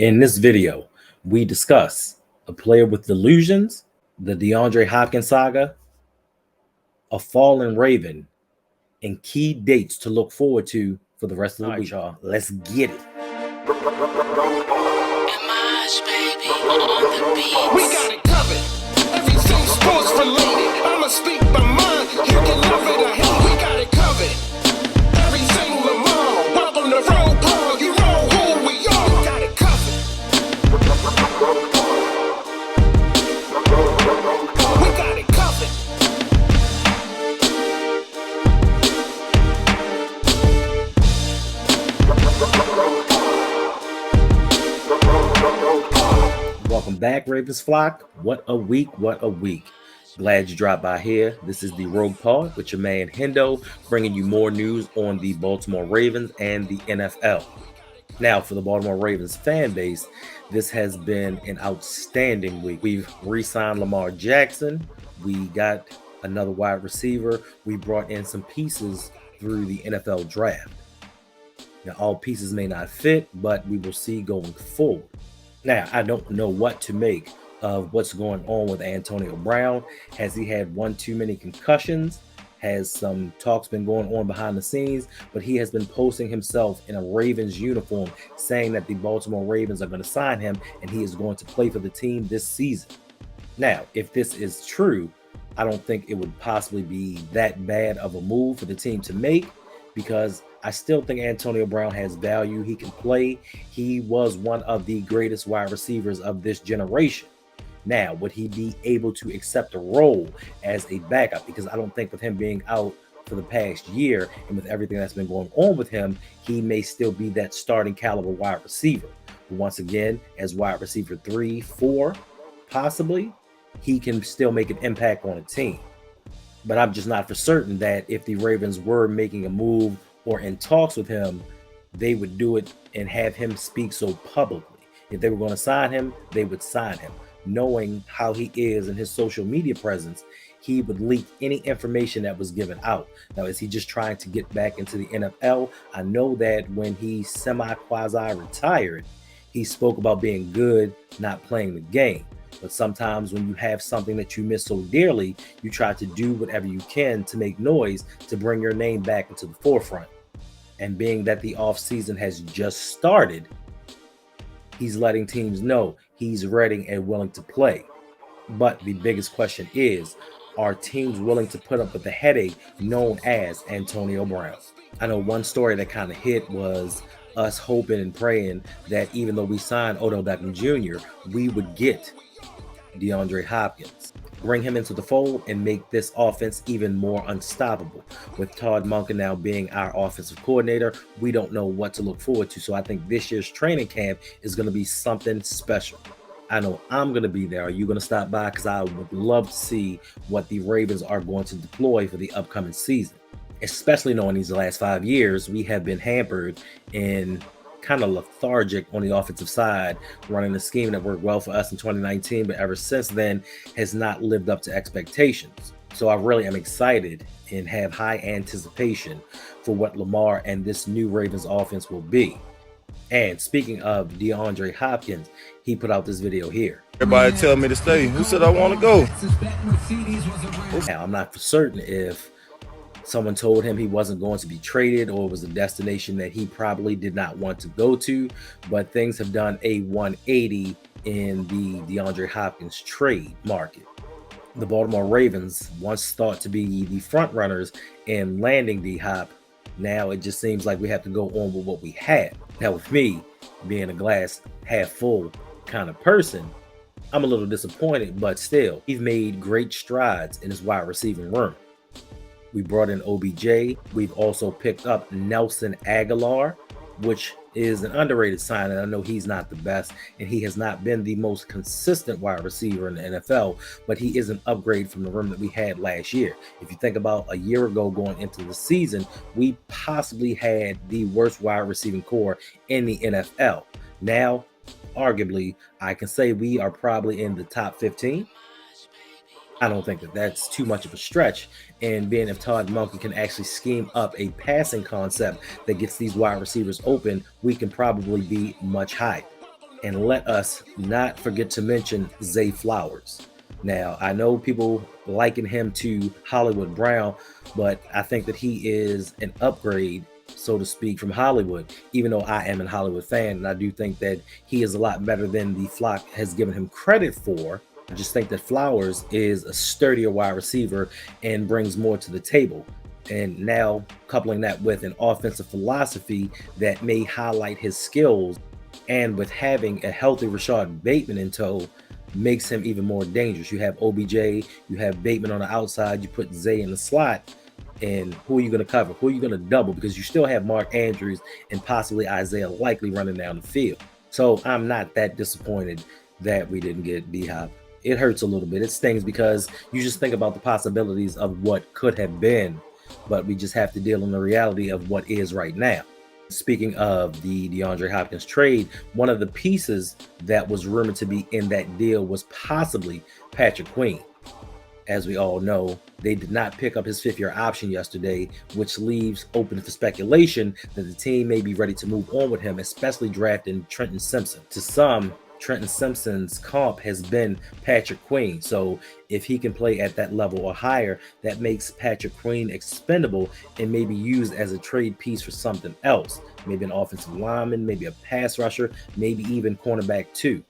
In this video, we discuss a player with delusions, the Deandre Hopkins saga, a fallen Raven, and key dates to look forward to for the rest of the week. Y'all, let's get it. We got it covered. Everything sports related. I'ma speak my mind. You can love it or hate it. We got it covered. Everything Lamar. Welcome to Roll Call. You know who we are. We got it covered. We got it covered. Welcome back, Ravens flock. What a week, what a week. Glad you dropped by here. This is the Rogue Pod with your man Hendo, bringing you more news on the Baltimore Ravens and the NFL. Now, for the Baltimore Ravens fan base, this has been an outstanding week. We've re-signed Lamar Jackson. We got another wide receiver. We brought in some pieces through the NFL draft. Now, all pieces may not fit, but we will see going forward. Now, I don't know what to make of what's going on with Antonio Brown. Has he had one too many concussions? Has some talks been going on behind the scenes? But he has been posting himself in a Ravens uniform, saying that the Baltimore Ravens are going to sign him and he is going to play for the team this season. Now, if this is true, I don't think it would possibly be that bad of a move for the team to make, because I still think Antonio Brown has value. He can play. He was one of the greatest wide receivers of this generation. Now, would he be able to accept a role as a backup? Because I don't think with him being out for the past year and with everything that's been going on with him, he may still be that starting caliber wide receiver. But once again, as wide receiver 3, 4, possibly, he can still make an impact on a team. But I'm just not for certain that if the Ravens were making a move or in talks with him, they would do it and have him speak so publicly. If they were going to sign him, they would sign him. Knowing how he is and his social media presence, he would leak any information that was given out. Now, is he just trying to get back into the NFL? I know that when he semi-quasi retired, he spoke about being good, not playing the game. But sometimes when you have something that you miss so dearly, you try to do whatever you can to make noise to bring your name back into the forefront. And being that the offseason has just started, he's letting teams know he's ready and willing to play. But the biggest question is, are teams willing to put up with the headache known as Antonio Brown? I know one story that kind of hit was us hoping and praying that even though we signed Odell Beckham Jr., we would get Deandre Hopkins, bring him into the fold and make this offense even more unstoppable. With Todd Monken now being our offensive coordinator, we don't know what to look forward to. So I think this year's training camp is going to be something special. I know I'm going to be there. Are you going to stop by? Because I would love to see what the Ravens are going to deploy for the upcoming season, especially knowing these last 5 years we have been hampered in kind of lethargic on the offensive side, running a scheme that worked well for us in 2019, but ever since then has not lived up to expectations. So I really am excited and have high anticipation for what Lamar and this new Ravens offense will be. And speaking of DeAndre Hopkins, he put out this video here. Everybody tell me to stay. Who said I want to go? Now, I'm not for certain if someone told him he wasn't going to be traded or it was a destination that he probably did not want to go to, but things have done a 180 in the DeAndre Hopkins trade market. The Baltimore Ravens, once thought to be the front runners in landing D-Hop, now it just seems like we have to go on with what we have. Now, with me being a glass half full kind of person, I'm a little disappointed, but still, he's made great strides in his wide receiving room. We brought in OBJ. We've also picked up Nelson Aguilar, which is an underrated sign. And I know he's not the best, and he has not been the most consistent wide receiver in the NFL, but he is an upgrade from the room that we had last year. If you think about a year ago going into the season, we possibly had the worst wide receiving core in the NFL. Now, arguably, I can say we are probably in the top 15. I don't think that that's too much of a stretch. And being if Todd Monken can actually scheme up a passing concept that gets these wide receivers open, we can probably be much higher. And let us not forget to mention Zay Flowers. Now, I know people liken him to Hollywood Brown, but I think that he is an upgrade, so to speak, from Hollywood, even though I am a Hollywood fan. And I do think that he is a lot better than the flock has given him credit for. I just think that Flowers is a sturdier wide receiver and brings more to the table. And now, coupling that with an offensive philosophy that may highlight his skills, and with having a healthy Rashad Bateman in tow, makes him even more dangerous. You have OBJ, you have Bateman on the outside, you put Zay in the slot, and who are you going to cover? Who are you going to double? Because you still have Mark Andrews and possibly Isaiah likely running down the field. So I'm not that disappointed that we didn't get D-Hop. It hurts a little bit. It stings because you just think about the possibilities of what could have been, but we just have to deal in the reality of what is right now. Speaking of the DeAndre Hopkins trade, one of the pieces that was rumored to be in that deal was possibly Patrick Queen. As we all know, they did not pick up his fifth-year option yesterday, which leaves open for speculation that the team may be ready to move on with him, especially drafting Trenton Simpson. To some, Trenton Simpson's comp has been Patrick Queen. So if he can play at that level or higher, that makes Patrick Queen expendable and maybe used as a trade piece for something else. Maybe an offensive lineman, maybe a pass rusher, maybe even cornerback too.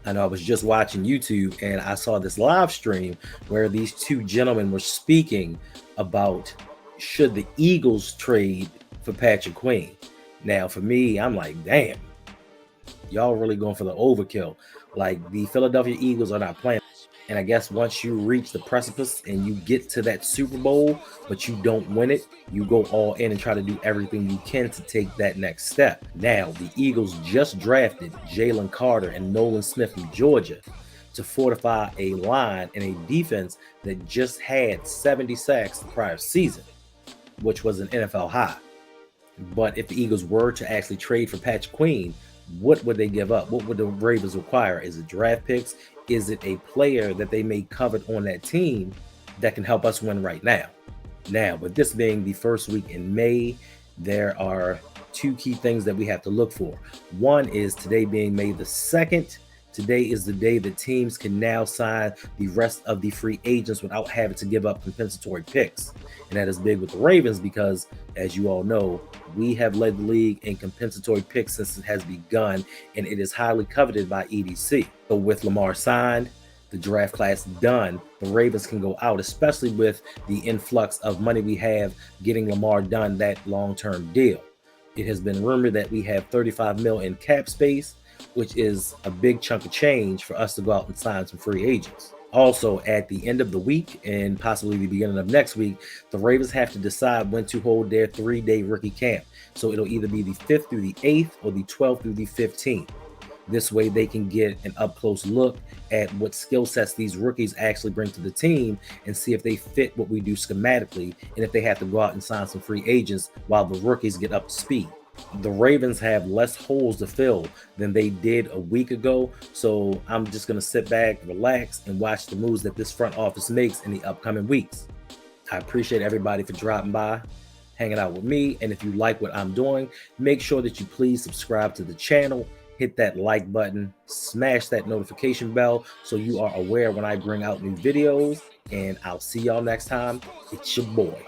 I know I was just watching YouTube and I saw this live stream where these two gentlemen were speaking about should the Eagles trade for Patrick Queen. Now, for me, I'm like, damn, y'all really going for the overkill. Like, the Philadelphia Eagles are not playing. And I guess once you reach the precipice and you get to that Super Bowl, but you don't win it, you go all in and try to do everything you can to take that next step. Now, the Eagles just drafted Jalen Carter and Nolan Smith from Georgia to fortify a line and a defense that just had 70 sacks the prior season, which was an NFL high. But if the Eagles were to actually trade for Patrick Queen, what would they give up? What would the Ravens require? Is it draft picks? Is it a player that they may covet on that team that can help us win right now? Now, with this being the first week in May, there are two key things that we have to look for. One is today being May the 2nd. Today is the day that teams can now sign the rest of the free agents without having to give up compensatory picks. And that is big with the Ravens because, as you all know, we have led the league in compensatory picks since it has begun, and it is highly coveted by EDC. So with Lamar signed, the draft class done, the Ravens can go out, especially with the influx of money we have getting Lamar done that long-term deal. It has been rumored that we have $35 million in cap space, which is a big chunk of change for us to go out and sign some free agents. Also, at the end of the week and possibly the beginning of next week, the Ravens have to decide when to hold their 3-day rookie camp. So it'll either be the 5th through the 8th or the 12th through the 15th. This way they can get an up-close look at what skill sets these rookies actually bring to the team and see if they fit what we do schematically and if they have to go out and sign some free agents while the rookies get up to speed. The Ravens have less holes to fill than they did a week ago, so I'm just going to sit back, relax, and watch the moves that this front office makes in the upcoming weeks. I appreciate everybody for dropping by, hanging out with me, and if you like what I'm doing, make sure that you please subscribe to the channel, hit that like button, smash that notification bell so you are aware when I bring out new videos, and I'll see y'all next time. It's your boy.